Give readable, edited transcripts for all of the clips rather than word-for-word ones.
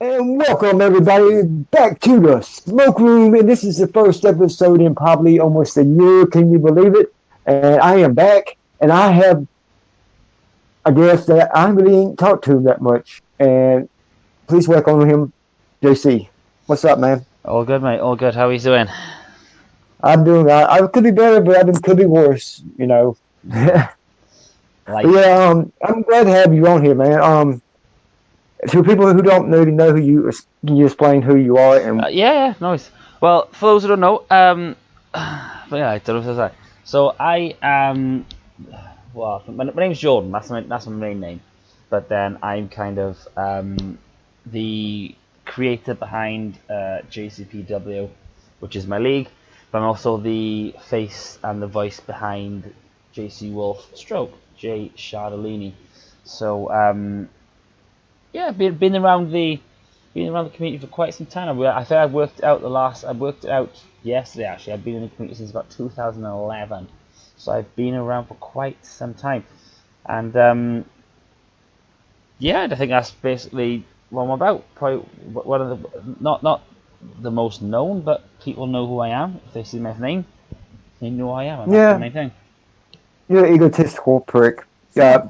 And welcome everybody back to the smoke room. And this is the first episode in probably almost a year. Can you believe it? And I am back, and I have a guest that I really ain't talked to that much. And please welcome him, JC. What's up, man? All good, mate. All good. How are you doing? I'm doing. I could be better, but I could be worse. But Life. yeah, I'm glad to have you on here, man. To people who don't really know who you, can you explain who you are and Yeah, nice. Well, for those who don't know, but yeah, I don't know if that's that. So I am. Well, my name's Jordan. That's my main name. But then I'm kind of the creator behind JCPW, which is my league. But I'm also the face and the voice behind JC Wolfe Stroke, Jay Shardolini. So yeah, been around the community for quite some time. I think I worked it out yesterday actually. I've been in the community since about 2011, so I've been around for quite some time. And yeah, I think that's basically what I'm about. Probably one of the not the most known, but people know who I am if they see my name. They know who I am, and that's the yeah, main thing. you're an egotistical prick. Yeah.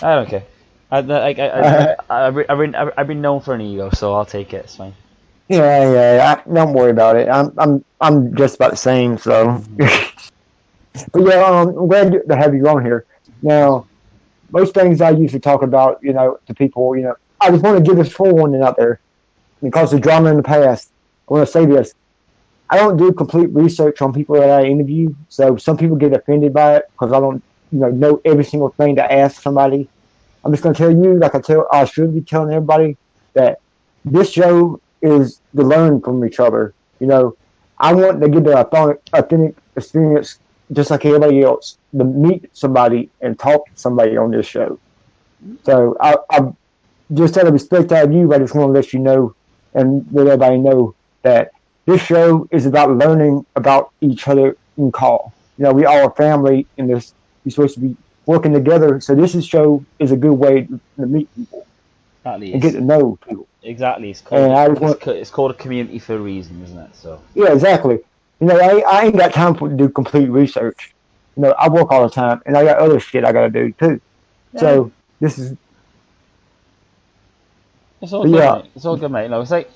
I don't care. uh, I've been known for an ego, so I'll take it. It's fine. yeah. Don't worry about it. I'm just about the same. So, Mhm. but yeah, I'm glad to have you on here. Now, most things I usually talk about, to people, I just want to give this forewarning out there because of drama in the past. I want to say this: I don't do complete research on people that I interview, so some people get offended by it because I don't, know every single thing to ask somebody. I'm just going to tell you, like I should be telling everybody, that this show is to learn from each other. I want to get the authentic experience just like everybody else, to meet somebody and talk to somebody on this show. So I just out of respect out of you, I just want to let you know and let everybody know that this show is about learning about each other in call. We all are family in this. You're supposed to be working together. So show is a good way to meet people Exactly. and get to know people. Exactly. It's And called I just want, it's called a community for a reason, isn't it? So yeah, exactly. I ain't got time to do complete research. I work all the time, and I got other shit I got to do too. yeah, So this is, it's all but good, yeah, mate. It's all good, mate. It's like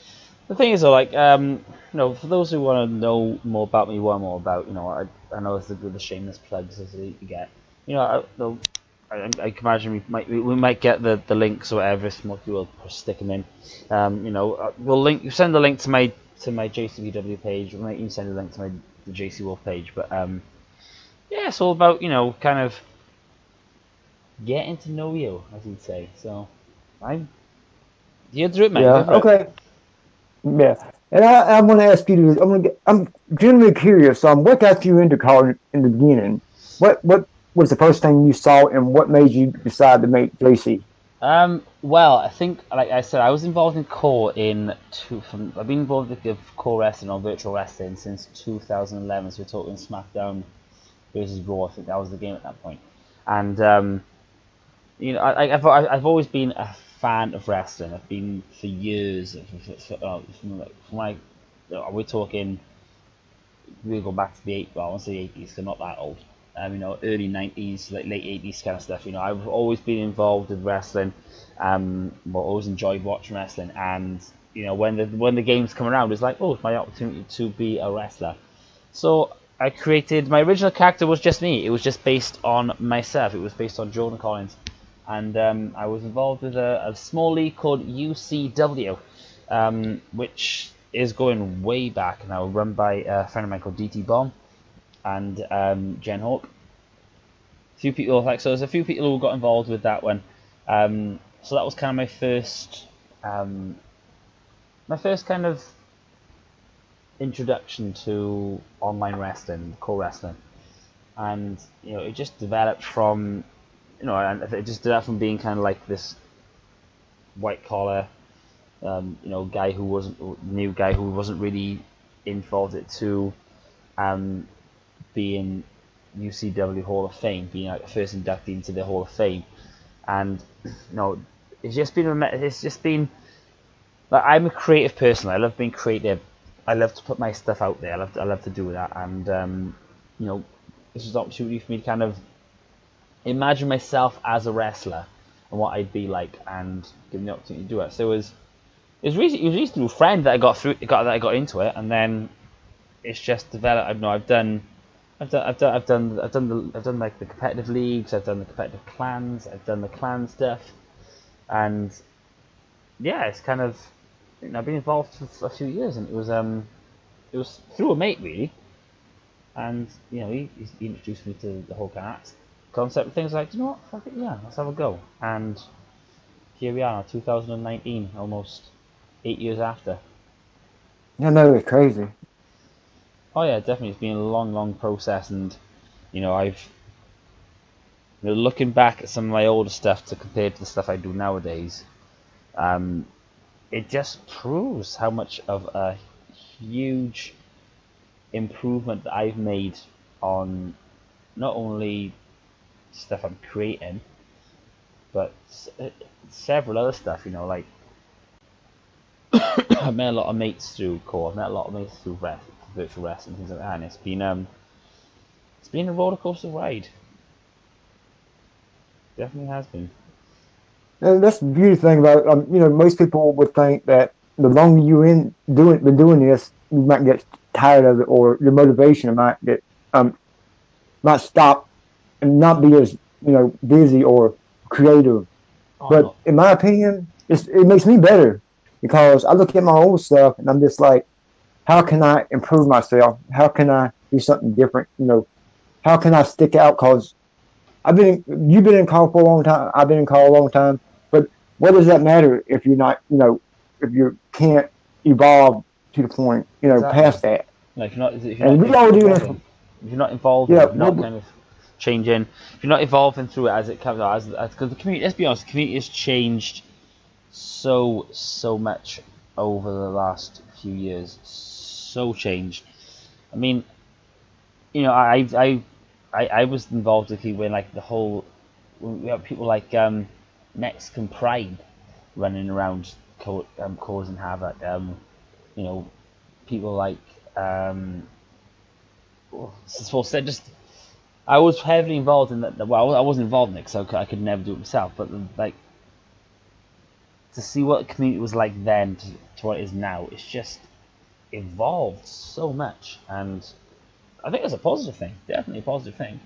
the thing is, though, like for those who want to know more about me, what I'm all about, I know it's the shameless plugs as you get. I can imagine we might get the links or whatever. If we'll stick them in. We'll send the link to my JCBW page. We might even send a link to the JC Wolf page. But yeah, it's all about kind of getting to know you, as you'd say. So I'm here to do it, mate. yeah, Go for it. okay, yeah. And I want to ask you. I'm genuinely curious. What got you into college in the beginning? What was the first thing you saw, and what made you decide to make JC? Well, I think, like I said, I was involved in core I've been involved with core wrestling or virtual wrestling since 2011. So we're talking SmackDown versus Raw. I think that was the game at that point. And I've always been a fan of wrestling. I've been for years. From like, we're talking. We go back to I want to say 80s, so not that old. Early 90s, like late 80s kind of stuff. I've always been involved with wrestling. Always enjoyed watching wrestling, and when the games come around, it's like, oh, it's my opportunity to be a wrestler. So I created my original character was just me. It was just based on myself. It was based on Jordan Collins, and I was involved with a small league called UCW, which is going way back now, run by a friend of mine called DT Bomb and Jen Hawk. Few people so there's a few people who got involved with that one. So that was kind of my first kind of introduction to online wrestling, core wrestling, and it just developed from and it just developed from being kind of like this white collar guy who wasn't new guy who wasn't really involved it to being UCW Hall of Fame, being like the first inductee into the Hall of Fame, and it's just been like, I'm a creative person. I love being creative. I love to put my stuff out there. I love to do that. And you know, this is an opportunity for me to kind of imagine myself as a wrestler and what I'd be like, and give me the opportunity to do it. So it was really through a friend that I got into it, and then it's just developed. I know I've done like the competitive leagues. I've done the competitive clans. I've done the clan stuff, and yeah, it's kind of, you know, I've been involved for a few years, and it was through a mate really, and you know, he introduced me to the whole kind of concept of things. Like, you know what, fuck it, yeah, let's have a go, and here we are, 2019, almost 8 years after. I know, it's crazy. Oh yeah, definitely, it's been a long process, and you know, looking back at some of my older stuff to compare to the stuff I do nowadays, it just proves how much of a huge improvement that I've made on not only stuff I'm creating, but several other stuff. You know, like I've met a lot of mates through core. I've met a lot of mates through virtual wrestling, things like that. And it's been a roller coaster ride. Definitely has been. And that's the beautiful thing about you know, most people would think that the longer you been doing this, you might get tired of it, or your motivation might get might stop and not be as, you know, busy or creative. Oh, But no. in my opinion, it makes me better, because I look at my old stuff and I'm just like, how can I improve myself? How can I do something different? You know, how can I stick out? Because you've been in call for a long time. I've been in call a long time. But what does that matter if you're not, you know, if you can't evolve to the point, you know, Exactly. past that? Like, if you're not involved, Yeah, if you're not kind of changing, if you're not evolving through it as it comes out, because the community, let's be honest, the community has changed so much over the last few years, so changed. I mean, you know, I was involved with when, like, the whole, we have people like Mexican Pride running around causing havoc. You know, people like just, I was heavily involved in that. Well, I wasn't involved in it because I could never do it myself. But like, to see what the community was like then to what it is now, it's just evolved so much, and I think it's a positive thing. Definitely a positive thing.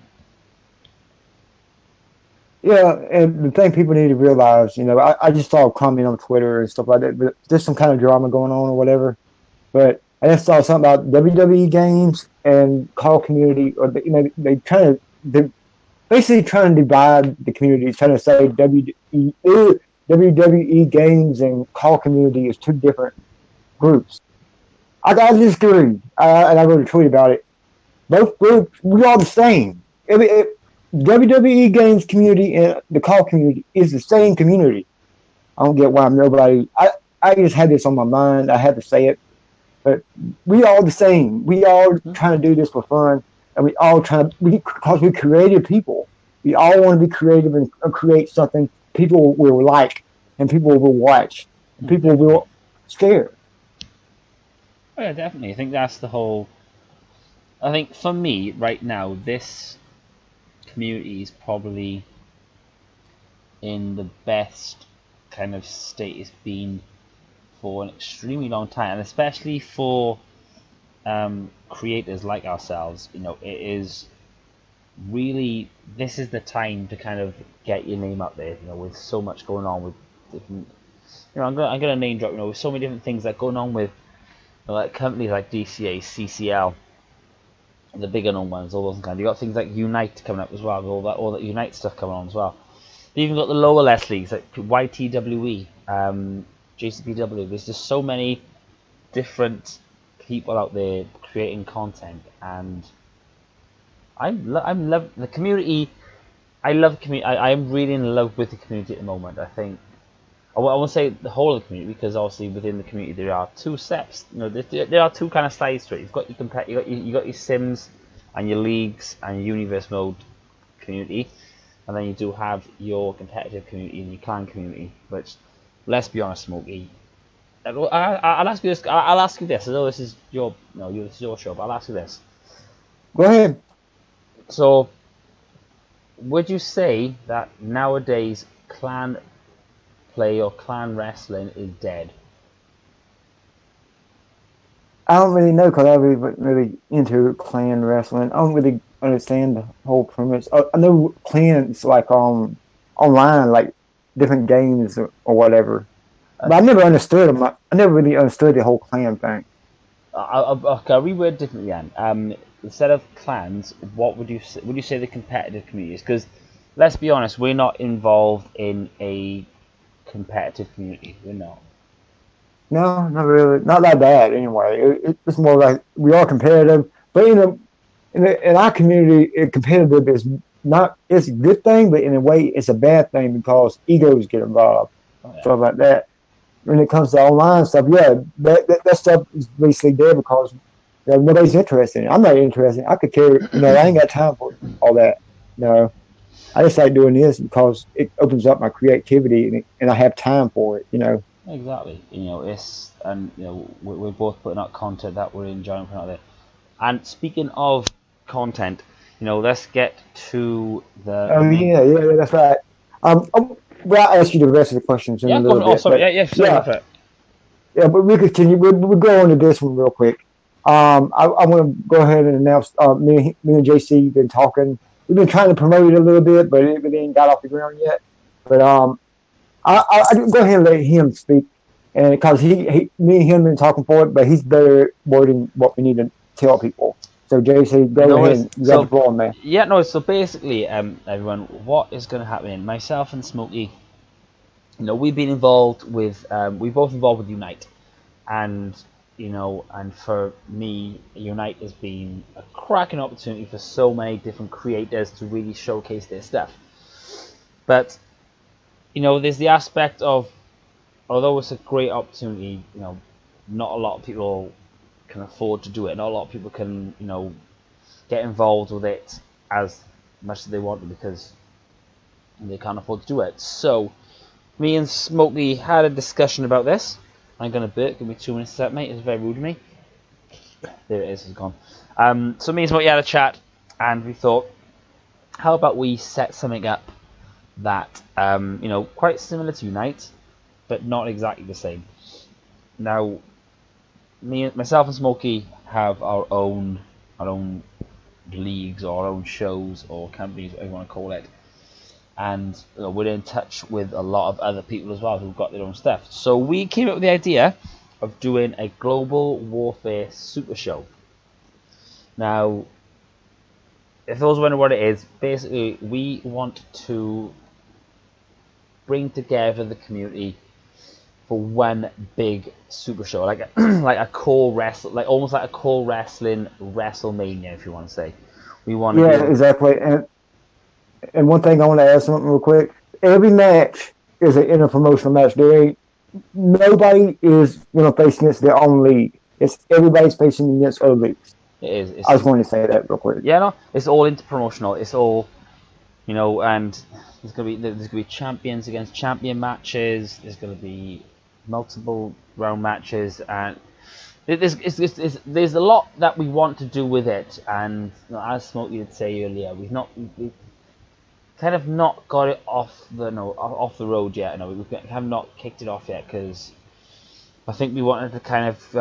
yeah, and the thing people need to realize, you know, I just saw a comment on Twitter and stuff like that, but there's some kind of drama going on or whatever. But I just saw something about WWE games and call community, or you know, they basically trying to divide the community, trying to say WWE games and call community is two different groups. I disagree, and I wrote a tweet about it. Both groups, we are the same. WWE games community and the call community is the same community. I don't get why nobody. I just had this on my mind. I had to say it, but we all the same. We all trying to do this for fun, and we all because we're creative people. We all want to be creative and create something people will like, and people will watch, and people will share. Oh yeah, definitely. I think that's the whole. I think for me right now, this community is probably in the best kind of state it's been for an extremely long time, and especially for creators like ourselves. You know, it is really, this is the time to kind of get your name out there. You know, with so much going on with different. You know, I'm gonna name drop. You know, with so many different things that are going on with, you know, like companies like DCA, CCL, the bigger known ones, all those kind. You got things like Unite coming up as well, all that Unite stuff coming on as well. You even got the lower less leagues like YTWE, JCPW. There's just so many different people out there creating content, and I'm love the community. I love community. I'm really in love with the community at the moment. I think I won't say the whole of the community, because obviously within the community there are two steps. You know, there are two kind of sides to it. You've got you got your Sims and your leagues and your universe mode community, and then you do have your competitive community and your clan community. Which, let's be honest, Smokey, I'll ask you this. I'll ask you this. I know this is your no, this is your show, but I'll ask you this. Go ahead. So, would you say that nowadays clan play or clan wrestling is dead? I don't really know because I'm really into clan wrestling. I don't really understand the whole premise. I know clans like online, like different games or whatever. But I never understood them. I never really understood the whole clan thing. Okay, I'll reword differently then. Instead of clans, what would you say the competitive community is? Because let's be honest, we're not involved in a competitive community. We're not. No, not really. Not that bad anyway. It's more like we are competitive, but in our community, competitive is not. It's a good thing, but in a way, it's a bad thing because egos get involved, stuff like that. When it comes to online stuff, yeah, that stuff is basically dead because nobody's interested in it. I'm not interested. I could care. I ain't got time for all that. I just like doing this because it opens up my creativity and I have time for it. Exactly. It's and we're both putting out content that we're enjoying putting out there. And speaking of content, let's get to the. Oh yeah, that's right. Well, I'll ask you the rest of the questions in a little bit. Oh, sorry. Sorry. Yeah, but we continue. We'll go on to this one real quick. I want to go ahead and announce. Me and JC have been talking. We've been trying to promote it a little bit, but it really ain't got off the ground yet. But I go ahead and let him speak, and because me and him have been talking for it, but he's better at wording what we need to tell people. So JC, go ahead. You got the floor, man. Yeah, no. So basically, everyone, what is going to happen? Myself and Smokey, we've been involved with. We're both involved with Unite, and and for me, Unite has been a cracking opportunity for so many different creators to really showcase their stuff. But there's the aspect of, although it's a great opportunity, not a lot of people can afford to do it. Not a lot of people can, get involved with it as much as they want to because they can't afford to do it. So, me and Smokey had a discussion about this. I'm going to burp. Give me 2 minutes to that, mate. It's very rude of me. There it is. It's gone. So me and Smokey had a chat, and we thought, how about we set something up that, quite similar to Unite, but not exactly the same. Now, myself and Smokey have our own leagues or our own shows or companies, whatever you want to call it. And we're in touch with a lot of other people as well who've got their own stuff. So we came up with the idea of doing a global warfare super show. Now, if those wonder what it is, basically we want to bring together the community for one big super show, like a core wrestle, almost like a core wrestling WrestleMania, if you want to say. We want to exactly. And one thing I want to add something real quick. Every match is an interpromotional match. Nobody is going to face against their own league. It's everybody's facing against other leagues. It is. I just wanted to say that real quick. Yeah, no, it's all interpromotional. It's all, and there's gonna be champions against champion matches. There's gonna be multiple round matches, and there's a lot that we want to do with it. And as Smokey did say earlier, we've kind of not got it off the road yet. We have not kicked it off yet because I think we wanted to kind of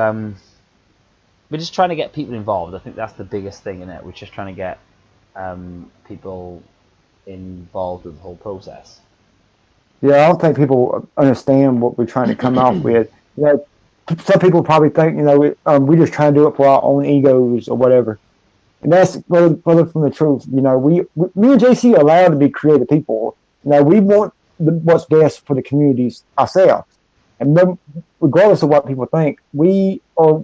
we're just trying to get people involved. I think that's the biggest thing in it. We're just trying to get people involved with the whole process. Yeah, I don't think people understand what we're trying to come out with. Some people probably think we're just trying to do it for our own egos or whatever. And that's further from the truth. Me and JC are allowed to be creative people. We want what's best for the communities ourselves. And then, regardless of what people think, we are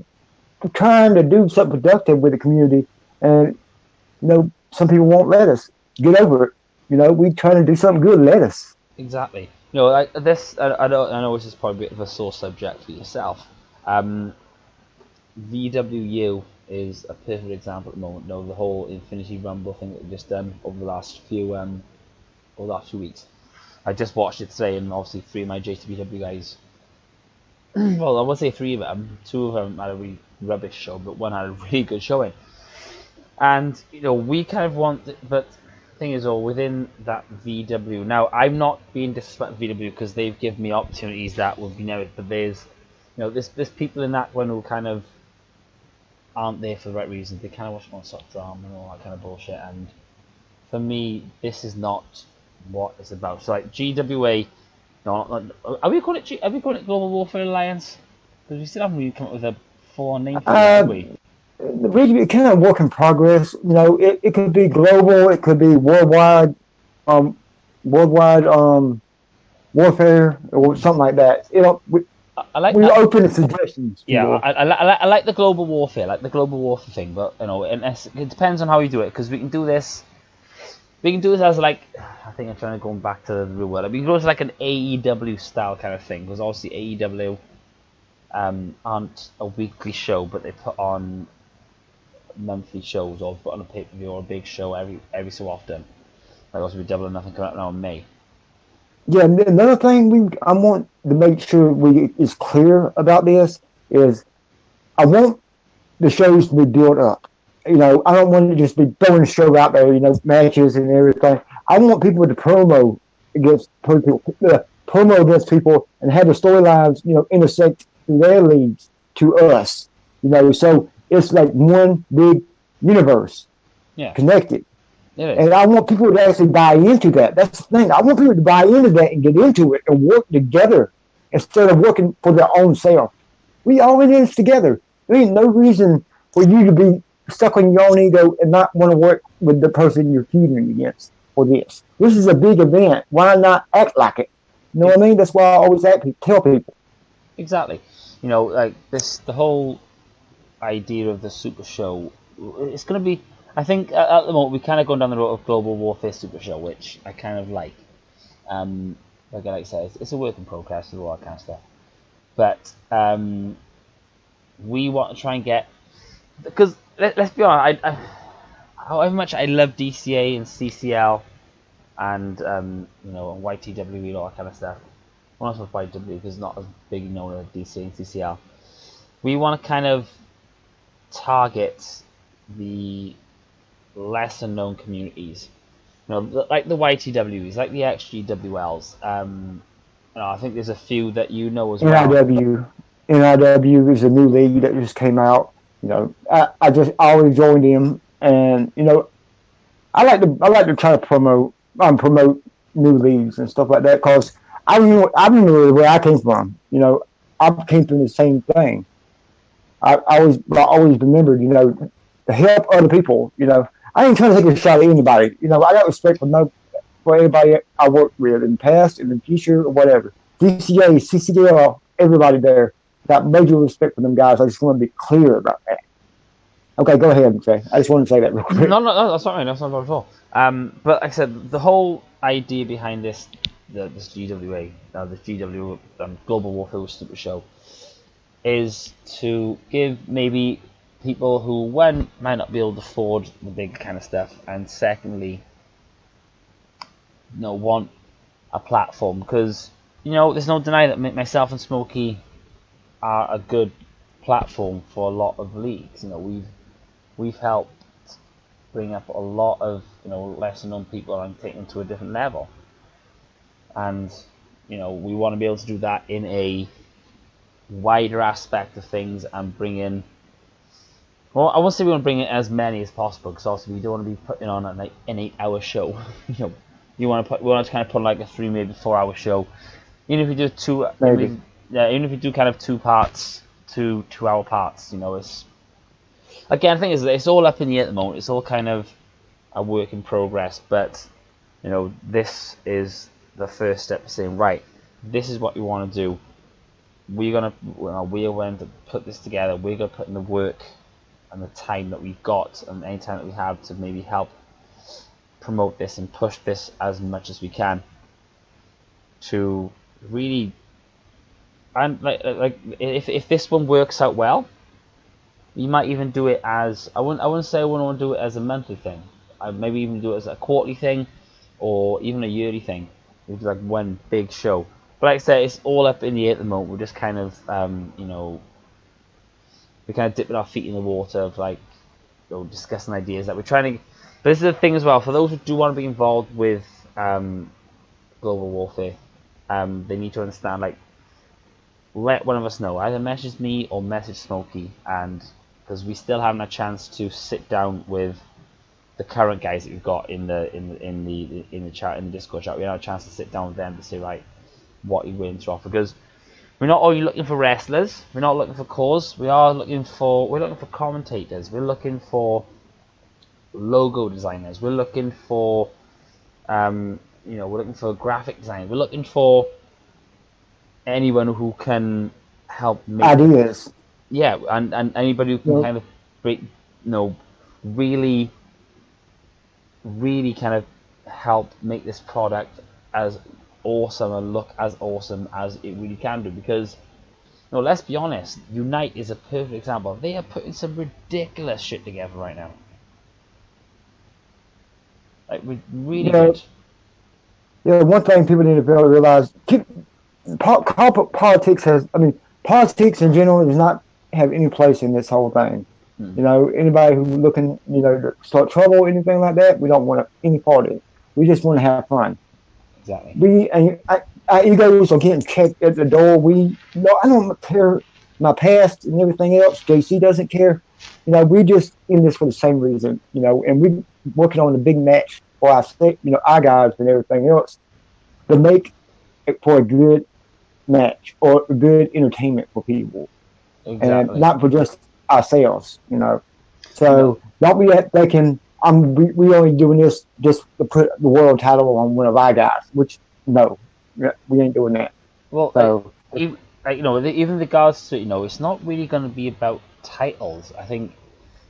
trying to do something productive with the community. And, some people won't let us get over it. We trying to do something good, let us. Exactly. Like this, I know this is probably a bit of a sore subject for yourself. VWU is a perfect example at the moment. The whole Infinity Rumble thing that we've just done over the last few weeks. I just watched it today, and obviously 3 of my JTBW guys well, I would say three of them. Two of them had a really rubbish show, but one had a really good showing. And we kind of want, but the thing is, within that VW. Now, I'm not being disrespectful to VW because they've given me opportunities that would be never. But there's people in that one who kind of aren't there for the right reasons. They kind of watch more soft drama and all that kind of bullshit. And for me, this is not what it's about. So like GWA, no, are we calling it Global Warfare Alliance? Because we still haven't really come up with a full name for it, have we? Really, kind of work in progress. It could be global, it could be worldwide, worldwide warfare or something like that. We're open to suggestions. Yeah, I like the global warfare, thing, but it depends on how you do it, because we can do this. We can do this as like, I think I'm trying to go back to the real world. We can do it as like an AEW style kind of thing, because obviously AEW aren't a weekly show, but they put on monthly shows or put on a pay-per-view or a big show every so often. Like also we Double or Nothing coming out now in May. Yeah, another thing I want to make sure is clear about this is I want the shows to be built up. I don't want to just be throwing a show out there, matches and everything. I want people to promo against people and have the storylines, intersect through their leads to us. So it's like one big universe, connected. And I want people to actually buy into that. That's the thing. I want people to buy into that and get into it and work together instead of working for their own self. We all in this together. There ain't no reason for you to be stuck on your own ego and not want to work with the person you're feuding against for this. This is a big event. Why not act like it? You know what I mean? That's why I always tell people. Exactly. Like the whole idea of the Super Show, it's going to be, I think at the moment we're kind of going down the road of Global Warfare Super Show, which I kind of like. Like I said, it's a work in progress and all that kind of stuff. But we want to try and get, because let's be honest, however much I love DCA and CCL and YTW and all that kind of stuff. Well, not with YTW because it's not as big known as DCA and CCL. We want to kind of target the lesser known communities, like the YTWs, like the XGWLs. I think there's a few that as well. NIW is a new league that just came out. I always joined them, and I like to try to promote new leagues and stuff like that, because I remember where I came from. I came from the same thing. I always remembered, to help other people. I ain't trying to take a shot at anybody. I got respect for everybody I worked with in the past, in the future, or whatever. DCA, CCL, everybody there. Got major respect for them guys. I just want to be clear about that. Okay, go ahead, Jay. I just wanted to say that real quick. No, that's not right. That's not bad at all. But like I said, the whole idea behind this GWA, this GW Global Warfare Super Show, is to give maybe people who, one, might not be able to afford the big kind of stuff, and secondly, want a platform, because there's no denying that myself and Smokey are a good platform for a lot of leagues. We've helped bring up a lot of lesser known people and take them to a different level, and we want to be able to do that in a wider aspect of things and bring in. Well, I won't say we want to bring in as many as possible, because also we don't want to be putting on an 8-hour show. We want to kind of put like a 3, maybe 4-hour show. Even if we do two, even if we do kind of 2 parts, 2-hour parts, it's, again, the thing is, it's all up in the air at the moment. It's all kind of a work in progress, but this is the first step to saying, right, this is what we want to do. We're going to put this together. We're going to put in the work and the time that we've got and any time that we have to maybe help promote this and push this as much as we can to really, and like if this one works out well, you might even do it as, I wouldn't say I wouldn't want to do it as a monthly thing. I'd maybe even do it as a quarterly thing or even a yearly thing. Maybe like one big show. But like I said, it's all up in the air at the moment. We're just kind of, we're kind of dipping our feet in the water of like, discussing ideas that we're trying to. But this is the thing as well. For those who do want to be involved with global warfare, they need to understand, like, let one of us know. Either message me or message Smokey, and because we still haven't a chance to sit down with the current guys that we've got in the chat, in the Discord chat. We haven't had a chance to sit down with them to say, right, what you're willing to offer, because we're not only looking for wrestlers, we're not looking for cause, we're looking for commentators, we're looking for logo designers, we're looking for we're looking for graphic designers, we're looking for anyone who can help make ideas. Yeah, and anybody who can kind of break, really kind of help make this product as awesome and look as awesome as it really can do. Because, let's be honest, Unite is a perfect example. They are putting some ridiculous shit together right now. Like, really good. Yeah, one thing people need to be able to realize, politics in general does not have any place in this whole thing. Anybody who's looking, to start trouble, anything like that, we don't want any part of it. We just want to have fun. Exactly. Our egos are getting checked at the door. I don't care my past and everything else. JC doesn't care. We just in this for the same reason. And we're working on a big match for our guys and everything else to make it for a good match or a good entertainment for people. Exactly. And not for just ourselves, So don't be thinking we only doing this just to put the world title on one of our guys. Which no, we ain't doing that. Well, so even in regards to it's not really going to be about titles. I think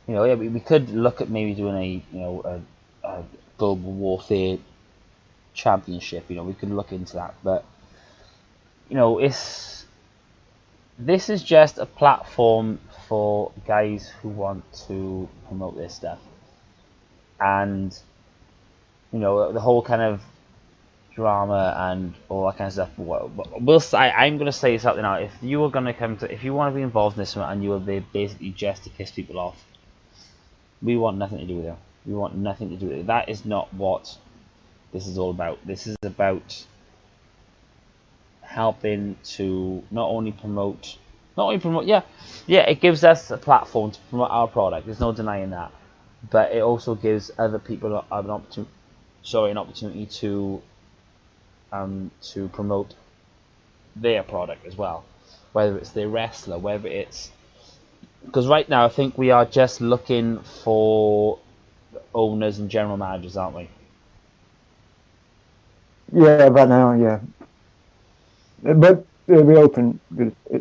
we could look at maybe doing a global warfare championship. We could look into that, but this is just a platform for guys who want to promote this stuff, and the whole kind of drama and all that kind of stuff. I'm going to say something now. If you are going to if you want to be involved in this one and you are there basically just to piss people off, we want nothing to do with it. We want nothing to do with it. That is not what this is all about. This is about helping to not only promote, it gives us a platform to promote our product. There's no denying that, but it also gives other people an opportunity to promote their product as well, whether it's their wrestler, whether it's, because right now I think we are just looking for owners and general managers, aren't we? Yeah, right now, yeah. But it'll be open.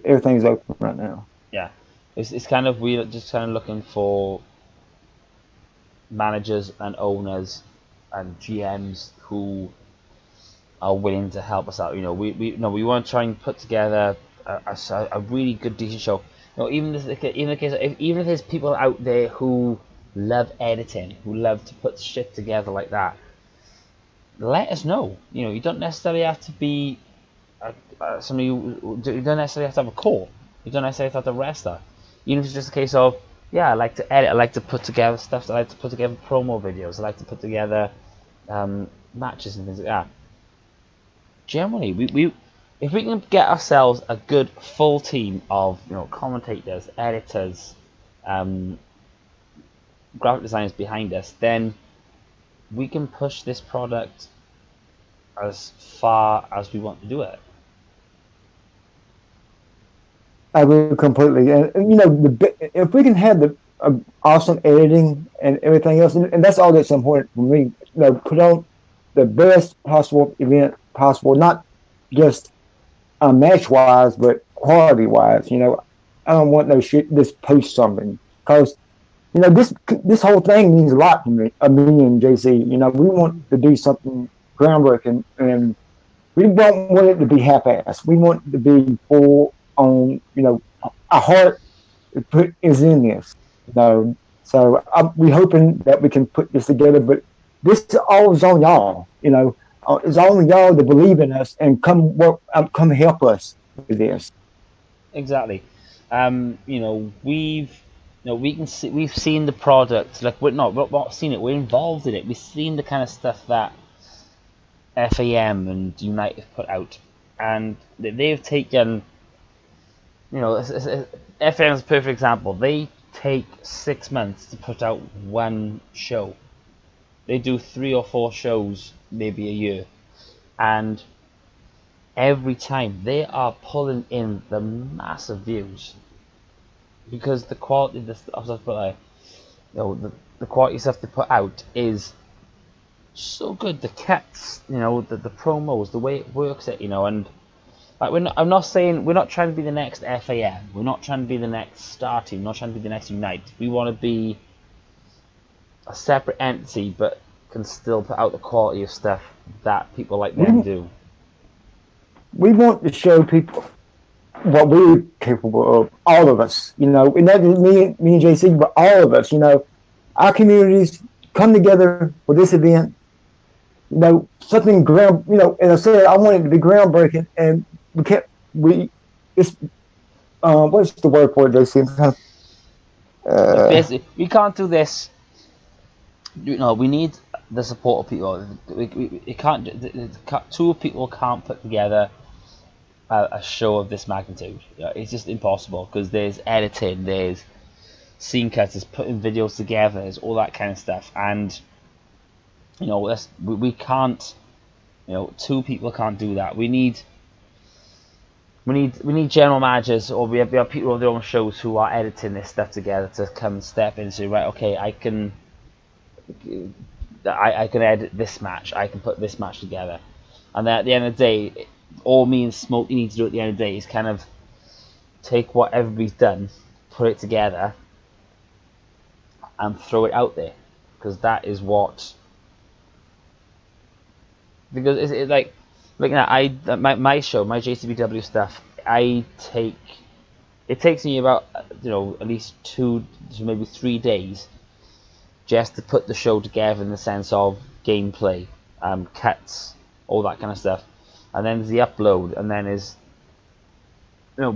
Everything's open right now. Yeah, it's kind of, we're just kind of looking for managers and owners and GMs who are willing to help us out. We want to try and put together a really good, decent show. Even if there's people out there who love editing, who love to put shit together like that, let us know. You don't necessarily have to be somebody you don't necessarily have to have a core. You don't necessarily have to have a wrestler. Even if it's just a case of, I like to edit, I like to put together stuff, I like to put together promo videos, I like to put together matches and things like that. Generally, we if we can get ourselves a good full team of commentators, editors, graphic designers behind us, then we can push this product as far as we want to do it. I agree completely, and if we can have the awesome editing and everything else, and that's all that's important for me. Put on the best possible event possible, not just match wise, but quality wise. I don't want no shit. Just post something, because this whole thing means a lot to me. Me and JC. We want to do something groundbreaking, and we don't want it to be half-assed. We want it to be full on. Our heart is in this. So we hoping that we can put this together, but this all is on y'all. It's only y'all to believe in us and come work, come help us with this. Exactly. We can see, we've seen the product. Like we're not seen it. We're involved in it. We've seen the kind of stuff that FAM and Unite have put out, and they've taken. FAM is a perfect example. They take 6 months to put out one show. They do 3 or 4 shows, maybe a year, and every time they are pulling in the massive views because the quality of the stuff, the quality stuff they put out is so good. The cuts, the promos, the way it works, and like I'm not saying we're not trying to be the next FAM. We're not trying to be the next Star Team. We're not trying to be the next Unite. We want to be a separate entity, but can still put out the quality of stuff that people like them do. We want to show people what we're capable of, all of us, and not just me and JC, but all of us, our communities come together for this event, something ground, as I said, I want it to be groundbreaking, and what's the word for it, JC? Basically, we can't do this, we need the support of people. Two people can't put together a show of this magnitude. It's just impossible because there's editing, there's scene cuts, there's putting videos together, there's all that kind of stuff, and we can't. 2 people can't do that. We need general managers, or we have people on their own shows who are editing this stuff together to come step in and say, right, okay, I can edit this match, I can put this match together, and then at the end of the day, all me and Smoke need to do at the end of the day is kind of take what everybody's done, put it together, and throw it out there, because that is what. Because it's like my show, my JCBW stuff, it takes me about at least 2 to maybe 3 days just to put the show together in the sense of gameplay, cuts, all that kind of stuff, and then there's the upload, and then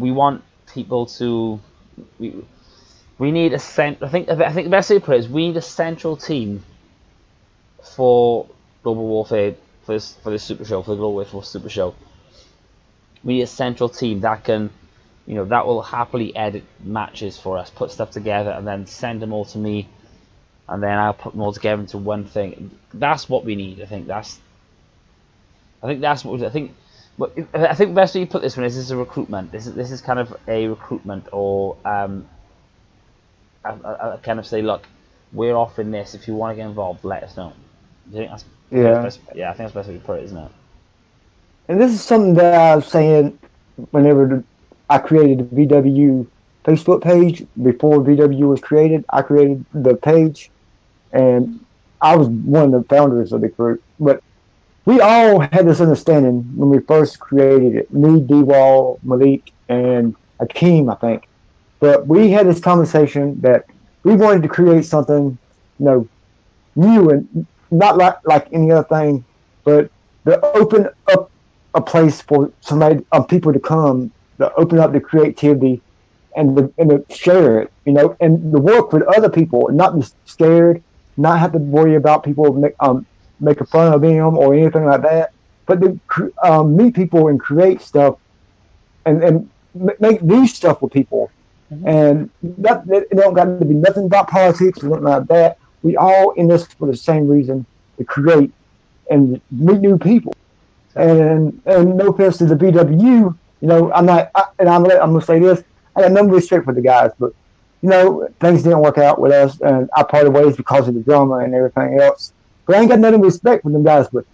we want people to we need a I think the best way to put it is we need a central team for Global Warfare, for this Super Show, for the Global Warfare Super Show. We need a central team that can that will happily edit matches for us, put stuff together, and then send them all to me, and then I'll put them all together into one thing. That's what we need. I think that's what I think. But I think the best way you put this one is a recruitment. This is kind of a recruitment, or I kind of say, look, we're offering this. If you want to get involved, let us know. Do you think that's I think that's the best way to put it, isn't it? And this is something that I was saying whenever I created the VW Facebook page. Before VW was created, I created the page, and I was one of the founders of the group. But we all had this understanding when we first created it. Me, D-Wall, Malik, and Akeem, I think. But we had this conversation that we wanted to create something, new and not like any other thing, but to open up a place for people to come, to open up the creativity and to share it, and to work with other people, not be scared, not have to worry about people making fun of them or anything like that, but to meet people and create stuff and make new stuff with people. Mm-hmm. And it don't got to be nothing about politics or nothing like that. We all in this for the same reason, to create and meet new people. And no offense to the BW, I'm gonna say this. I got no respect for the guys, but things didn't work out with us, and I parted ways because of the drama and everything else. But I ain't got nothing respect for them guys. But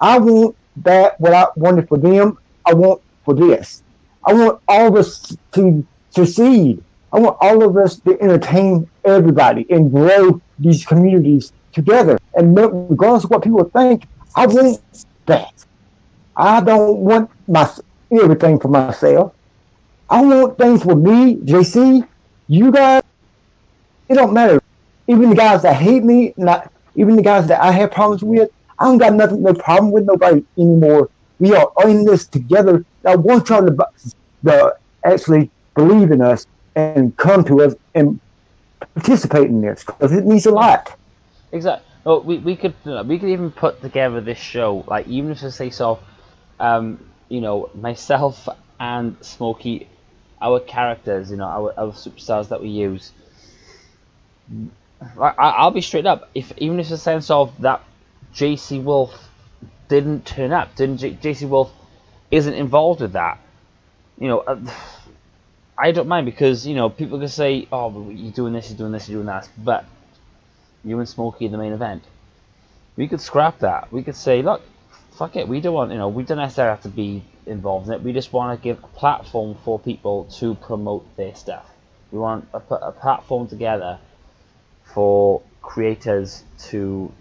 I want that what I wanted for them. I want for this. I want all of us to succeed. I want all of us to entertain everybody and grow these communities together. And regardless of what people think, I want that. I don't want everything for myself. I want things for me, JC, you guys. It don't matter. Even the guys that hate me, even the guys that I have problems with, I don't got no problem with nobody anymore. We are in this together. I want y'all to actually believe in us and come to us and participate in this because it means a lot. Exactly. Well, we could even put together this show, like, even if it's say so, myself and Smokey, our characters, our superstars that we use. I'll be straight up. Even if it's a sense of that JC Wolfe didn't turn up, JC Wolfe isn't involved with that, I don't mind, because people can say, oh, you're doing this, you're doing this, you're doing that, but you and Smokey in the main event. We could scrap that. We could say, look, fuck it, we don't want, we don't necessarily have to be involved in it. We just want to give a platform for people to promote their stuff. We want to put a platform together for creators to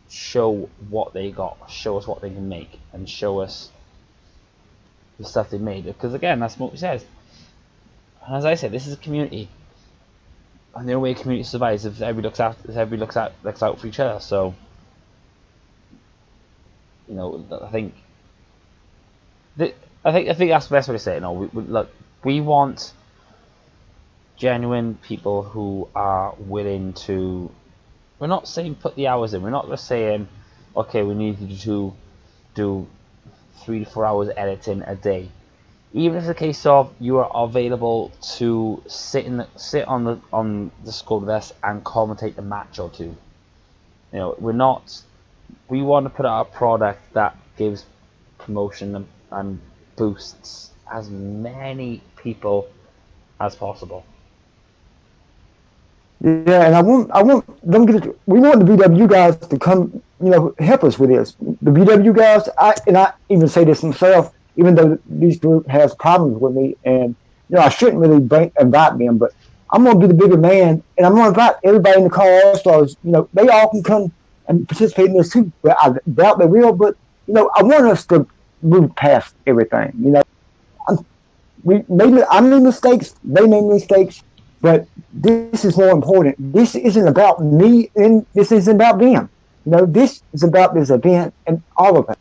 show what they got, show us what they can make, and show us the stuff they made. Because again, that's what Smokey says. As I said, this is a community, and the only way a community survives is if everybody looks out for each other. So, I think that's the best way to say it. We want genuine people who are willing to. We're not saying put the hours in. We're not just saying, okay, we need you to do 3 to 4 hours editing a day. Even if it's a case of you are available to sit on the Discord with us and commentate a match or two. We're not. We want to put out a product that gives promotion and boosts as many people as possible. Yeah, and I want them we want the BW guys to come, help us with this. The BW guys, I even say this myself, even though these group has problems with me, and I shouldn't really invite them, but I'm gonna be the bigger man, and I'm gonna invite everybody in the Call All Stars. They all can come and participate in this too. But I doubt they will. But I want us to move past everything. I made mistakes. They made mistakes. But this is more important. This isn't about me, and this isn't about them. This is about this event and all of it.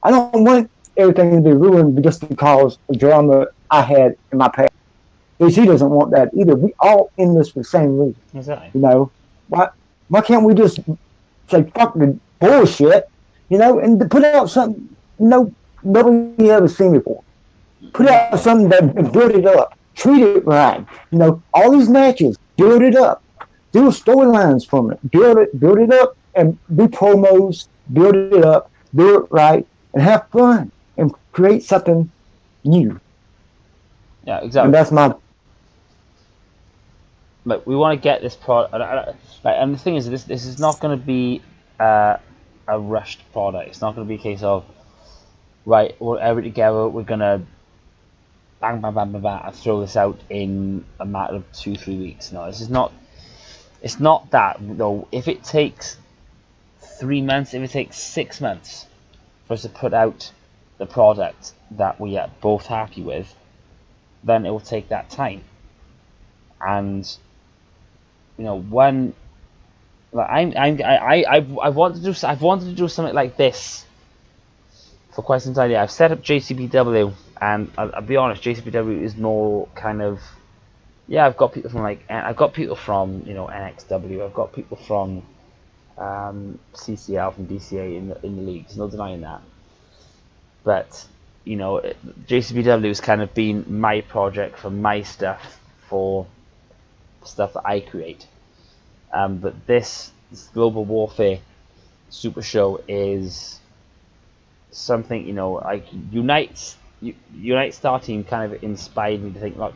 I don't want everything to be ruined just because of drama I had in my past. He doesn't want that either. We all in this for the same reason. Exactly. Why can't we just say fuck the bullshit, and put out something nobody ever seen before. Put out something that build it up. Treat it right. All these matches, build it up. Do storylines from it. Build it up, and do promos. Build it up. Do it right, and have fun, and create something new. Yeah, exactly. And that's my. But we want to get this product, and the thing is, this is not going to be a rushed product. It's not going to be a case of, right, we're everybody together. We're gonna bang, bang, bang, bang, bang, and throw this out in a matter of 2-3 weeks. No, this is not. It's not that. No, if it takes 3 months, if it takes 6 months for us to put out the product that we are both happy with, then it will take that time. And when I've wanted to do something like this for quite some time. I've set up JCBW. And I'll be honest, JCPW is more kind of, I've got people from NXW, I've got people from CCL, from DCA in the leagues, no denying that. But JCPW has kind of been my project for my stuff, for stuff that I create. But this Global Warfare Super Show is something, like Unite Star Team kind of inspired me to think, look,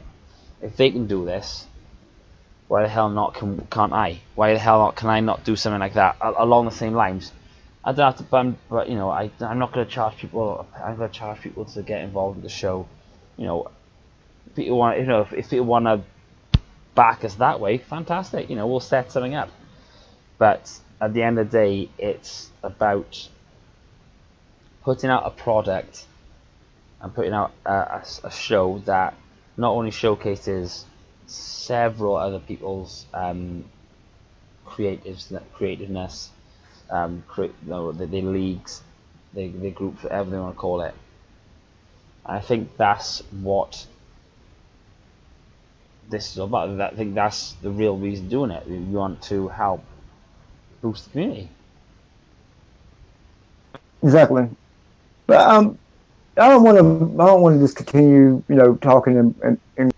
if they can do this, why the hell can't I? Why the hell can I not do something like that along the same lines? I don't have to, but I'm not going to charge people. I'm going to charge people to get involved with the show. People want, if people want to back us that way, fantastic. We'll set something up. But at the end of the day, it's about putting out a product and putting out a show that not only showcases several other people's creativeness, the leagues, the groups, whatever they want to call it. I think that's what this is all about. I think that's the real reason doing it. We want to help boost the community. Exactly. But I don't want to just continue, talking and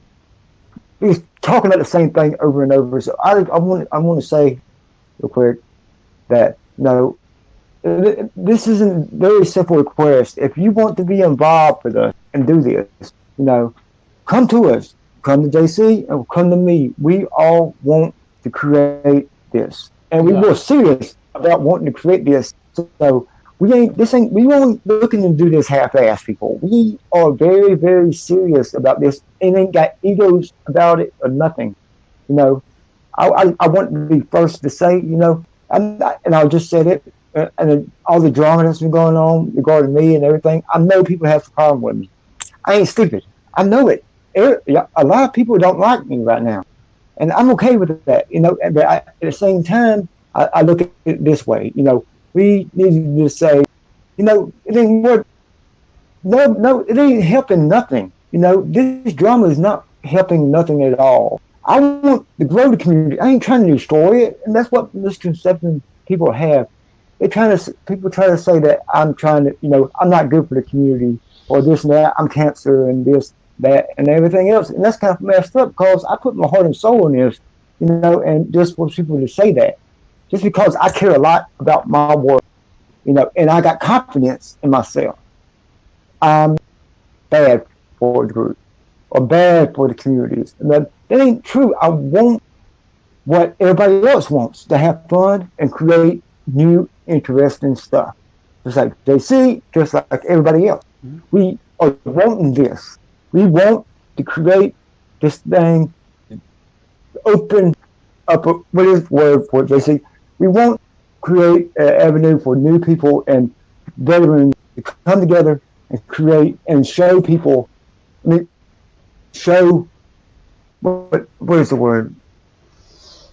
he's talking about the same thing over and over. So I want to say real quick that this is a very simple request. If you want to be involved with us and do this, come to us, come to JC, and come to me. We all want to create this, and we were serious about wanting to create this. So we ain't looking to do this half-ass, people. We are very, very serious about this, and ain't got egos about it or nothing. I want to be first to say, and I'll just say it, and all the drama that's been going on regarding me and everything. I know people have a problem with me. I ain't stupid. I know it. A lot of people don't like me right now, and I'm okay with that. But at the same time, I look at it this way. We need to say, it ain't work. No, it ain't helping nothing. This drama is not helping nothing at all. I want to grow the community. I ain't trying to destroy it, and that's what misconception people have. People try to say that I'm trying to, I'm not good for the community, or this and that. I'm cancer and this, that, and everything else, and that's kind of messed up because I put my heart and soul in this, and just for people to say that, just because I care a lot about my work, and I got confidence in myself. I'm bad for the group or bad for the communities. That ain't true. I want what everybody else wants, to have fun and create new, interesting stuff. Just like JC, just like everybody else. Mm-hmm. We are wanting this. We want to create this thing, open up, what is the word for it, JC? We want to create an avenue for new people and veterans to come together and create and show people, what is the word?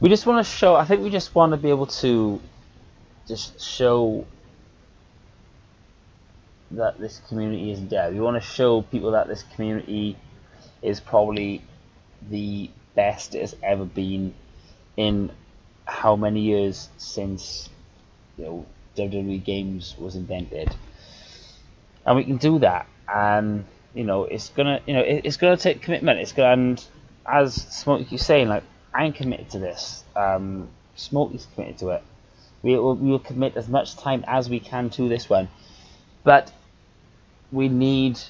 We just want to show, I think we just want to be able to just show that this community is dead. We want to show people that this community is probably the best it has ever been in how many years since WWE Games was invented, and we can do that. And it's gonna take commitment. And as Smokey keeps saying, like, I'm committed to this. Smokey's committed to it. We will commit as much time as we can to this one, but we need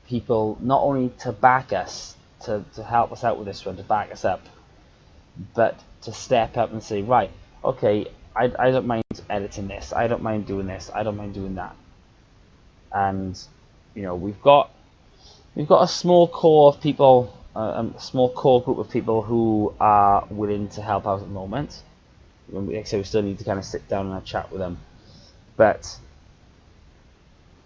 people not only to back us, to help us out with this one, to back us up, but to step up and say, right, okay, I don't mind editing this, I don't mind doing this, I don't mind doing that. And we've got a small core of people, a small core group of people who are willing to help out at the moment. Like I say, we still need to kind of sit down and have a chat with them, but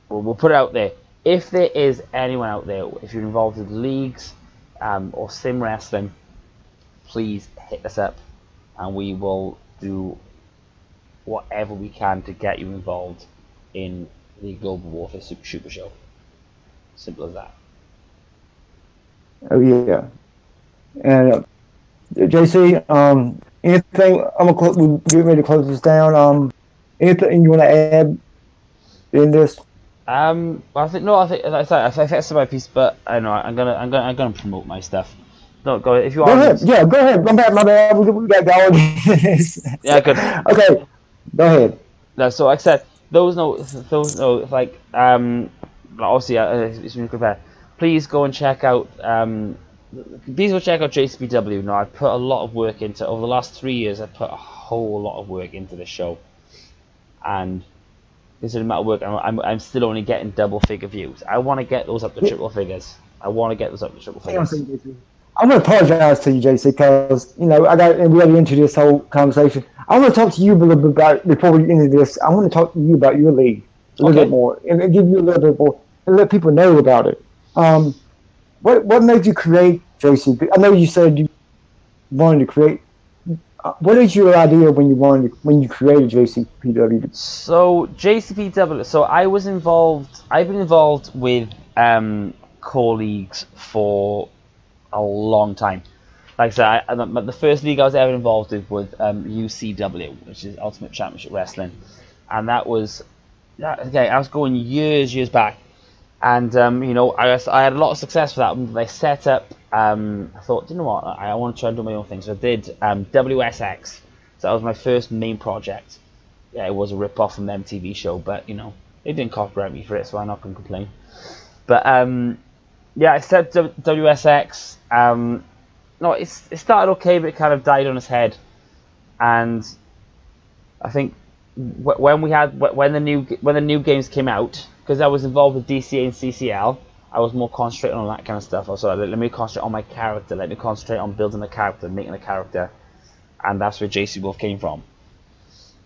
we'll put it out there. If there is anyone out there, if you're involved with leagues or sim wrestling, please hit us up, and we will do whatever we can to get you involved in the Global Warfare Super Show. Simple as that. Oh yeah. And JC, anything? We're getting ready to close this down. Anything you want to add in this? I think that's my piece, but I know I'm gonna promote my stuff. No, go ahead. If you go ahead. Yeah, go ahead. My bad. We got going. Yeah, good. Okay, go ahead. No, so like I said, those like obviously it's really good. Please go and check out JCPW. Now, I've put a lot of work into over the last 3 years. I've put a whole lot of work into this show, and this is the amount of work. I'm still only getting double-figure views. I want to get those up to triple figures. I I'm going to apologize to you, JC, because we got to into this whole conversation. I want to talk to you a little bit about, before we get into this, I want to talk to you about your league a little bit more, and give you a little bit more, and let people know about it. What made you create JCP? I know you said you wanted to create what is your idea when you created JCPW? So JCPW. So I was involved. I've been involved with core leagues for a long time. Like I said, the first league I was ever involved with was UCW, which is Ultimate Championship Wrestling, and that was I was going years back, and I had a lot of success for that. I set up. I thought, you know what, I want to try and do my own thing, so I did WSX. So that was my first main project. Yeah, it was a rip-off from the MTV show, but they didn't copyright me for it, so I'm not going to complain. But yeah, I set up WSX. No, it started okay, but it kind of died on its head. And I think when the new games came out, because I was involved with DCA and CCL, I was more concentrating on that kind of stuff. I was like, let me concentrate on my character. Let me concentrate on building a character, making a character, and that's where JC Wolfe came from.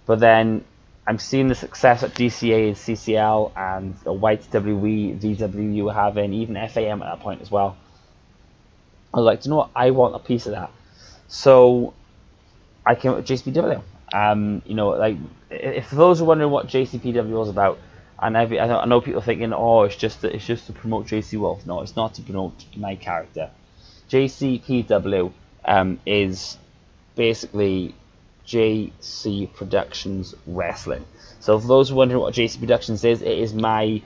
But then I'm seeing the success at DCA and CCL and the White WE, VW were having, even FAM at that point as well. I was like, do you know what? I want a piece of that. So I came up with JCPW. Like if those are wondering what JCPW was about, and I know people thinking, oh, it's just to promote JC Wolfe. No, it's not to promote my character. JCPW is basically JC Productions Wrestling. So for those wondering what JC Productions is, it is my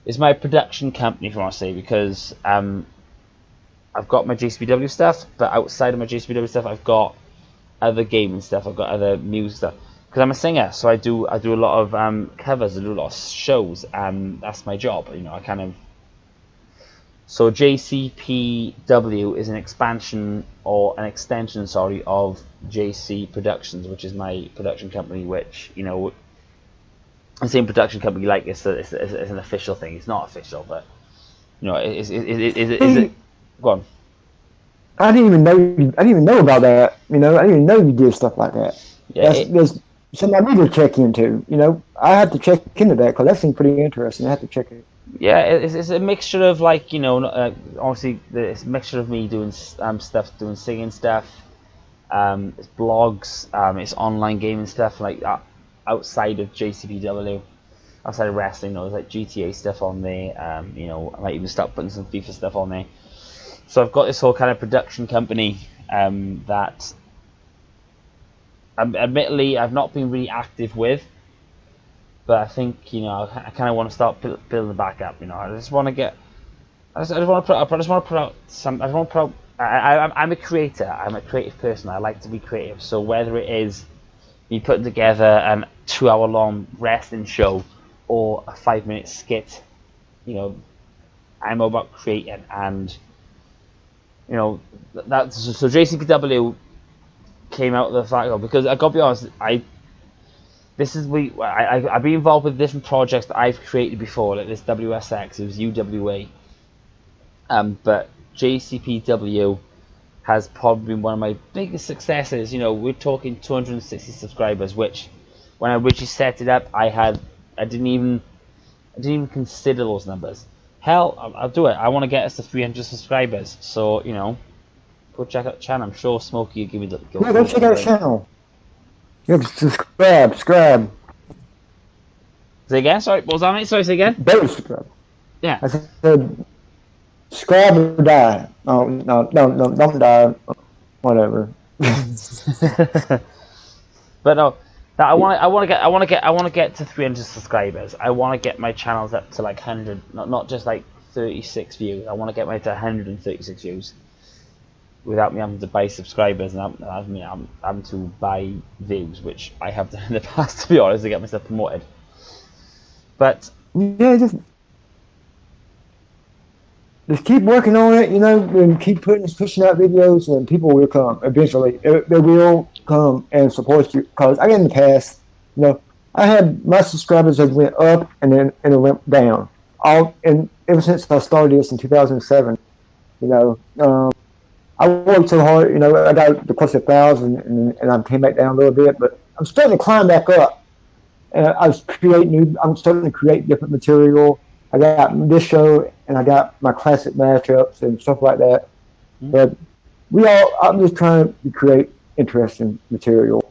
production company, if you want to say, because I've got my JCPW stuff, but outside of my JCPW stuff, I've got other gaming stuff. I've got other music stuff. Because I'm a singer, so I do a lot of covers. I do a lot of shows, and that's my job. So JCPW is an extension of JC Productions, which is my production company. Which the same production company like it's an official thing. It's not official, but is it? Go on. I didn't even know about that. I didn't even know you did stuff like that. Yeah, there's something I need to check into. I have to check into that because that seems pretty interesting. I have to check it. Yeah, it's a mixture of obviously it's a mixture of me doing stuff, doing singing stuff. It's blogs. It's online gaming stuff outside of JCPW, outside of wrestling. There's like GTA stuff on there. I might even start putting some FIFA stuff on there. So I've got this whole kind of production company that, admittedly, I've not been really active with, but I think I kind of want to start building it back up. I just want to put out some. I'm a creator. I'm a creative person. I like to be creative. So whether it is me putting together a 2-hour-long wrestling show or a 5-minute skit, I'm all about creating. And so JCPW came out of the fact because I gotta be honest, I've been involved with different projects that I've created before, like this WSX, it was UWA, but JCPW has probably been one of my biggest successes. We're talking 260 subscribers, which when I originally set it up, I didn't even consider those numbers. Hell, I'll do it. I want to get us to 300 subscribers. So, go check out the channel. I'm sure Smokey will give me the... Yeah, go check out the channel. Yeah, subscribe. Say again? Sorry, what was that, mate? Sorry, say again? Don't subscribe. Yeah. I said, subscribe or die. No, don't die. Whatever. But no... I want to get to 300 subscribers. I want to get my channels up to 100, not just 36 views. I want to get mine to 136 views without me having to buy subscribers and having to buy views, which I have done in the past, to be honest, to get myself promoted. But yeah, just keep working on it, and keep pushing out videos, and people will come eventually. They will come and support you. Because in the past, I had my subscribers that went up and then it went down. And ever since I started this in 2007, I worked so hard. I got close to 1,000, and I came back down a little bit, but I'm starting to climb back up. And I'm starting to create different material. I got this show, and I got my classic matchups and stuff like that. Mm-hmm. But I'm just trying to create interesting material.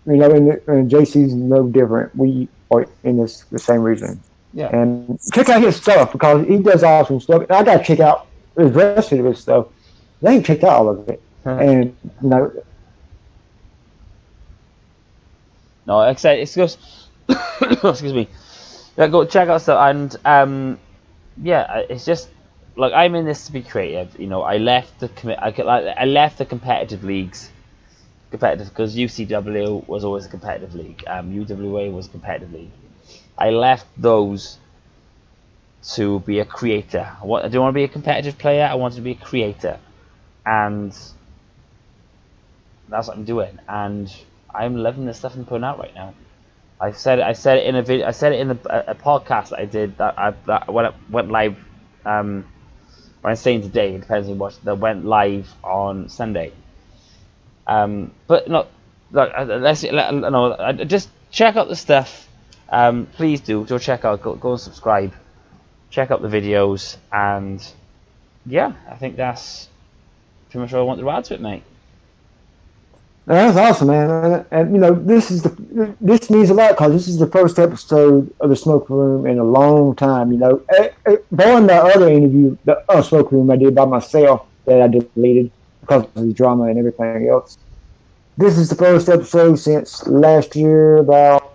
And JC's no different. We are in the same region. Yeah. And check out his stuff because he does awesome stuff. And I got to check out the rest of his stuff. I ain't checked out all of it. And, no, like I said, it's just excuse me. Yeah, go check out stuff, and yeah, it's just like I'm in this to be creative. I left I left the competitive leagues, because UCW was always a competitive league. UWA was a competitive league. I left those to be a creator. I don't want to be a competitive player. I wanted to be a creator, and that's what I'm doing. And I'm loving the stuff I'm putting out right now. I said it in a video. I said it in a podcast that I did that went live. When I'm saying today, it depends on what that went live on Sunday. But not just check out the stuff. Please do check out. Go and subscribe. Check out the videos, and yeah, I think that's pretty much all I want to add to it, mate. That's awesome, man. And this means a lot because this is the first episode of the Smoke Room in a long time. Barring the other interview, the Smoke Room I did by myself that I deleted because of the drama and everything else. This is the first episode since last year, about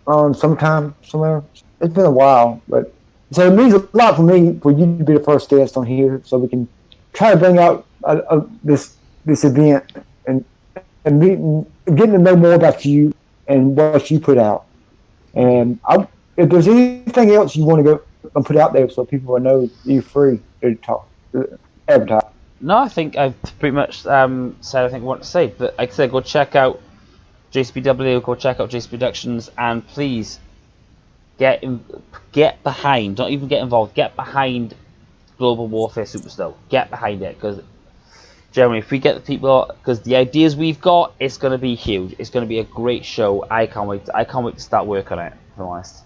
sometime somewhere. It's been a while, but so it means a lot for me for you to be the first guest on here, so we can try to bring out this event and getting to know more about you and what you put out. And if there's anything else you want to go and put out there so people will know you're free to talk, advertise. No, I think I've pretty much said everything I want to say. But like I said, go check out JCPW, go check out JC Productions, and please get behind, don't even get involved, get behind Global Warfare Superstar. Get behind it, because generally, if we get the people, because the ideas we've got, it's going to be huge. It's going to be a great show. I can't wait to start work on it, if I'm honest.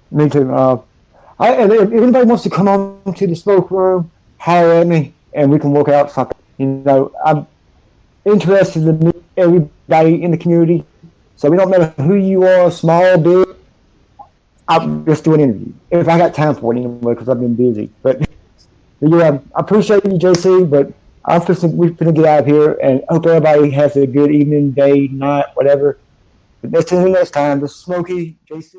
Me too. And if anybody wants to come on to the Smoke Room, holler at me, and we can work out something. I'm interested in meet everybody in the community, so we don't matter who you are, small, big. I'll just do an interview if I got time for it anyway, because I've been busy. But yeah, I appreciate you, JC, but we're going to get out of here, and hope everybody has a good evening, day, night, whatever. But that's until next time. This is Smokey, JC.